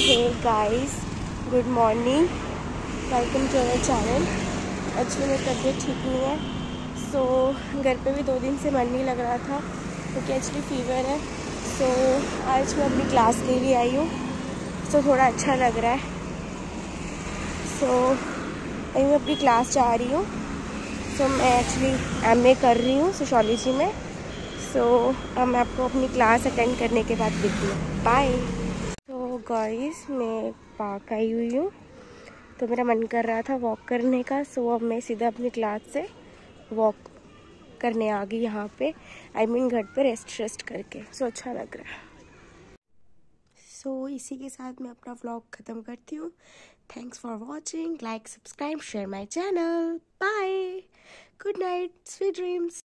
Hey guys, good morning, welcome to our channel. Actually मेरी तबीयत ठीक नहीं है, सो घर पे भी 2 दिन से मन नहीं लग रहा था क्योंकि एक्चुअली फीवर है। सो आज मैं अपनी क्लास के लिए आई हूँ, सो थोड़ा अच्छा लग रहा है। सो अभी मैं अपनी क्लास जा रही हूँ। सो मैं एक्चुअली MA कर रही हूँ सोशियोलॉजी में। सो अब मैं आपको अपनी क्लास अटेंड करने के बाद देखती हूँ। बाय। तो गाइस, मैं पार्क आई हुई हूँ, तो मेरा मन कर रहा था वॉक करने का। सो अब मैं सीधा अपनी क्लास से वॉक करने आ गई यहाँ पे, घर पे रेस्ट करके। सो अच्छा लग रहा है। सो इसी के साथ मैं अपना व्लॉग ख़त्म करती हूँ। Thanks for watching, like, subscribe, share my channel. Bye, good night, sweet dreams.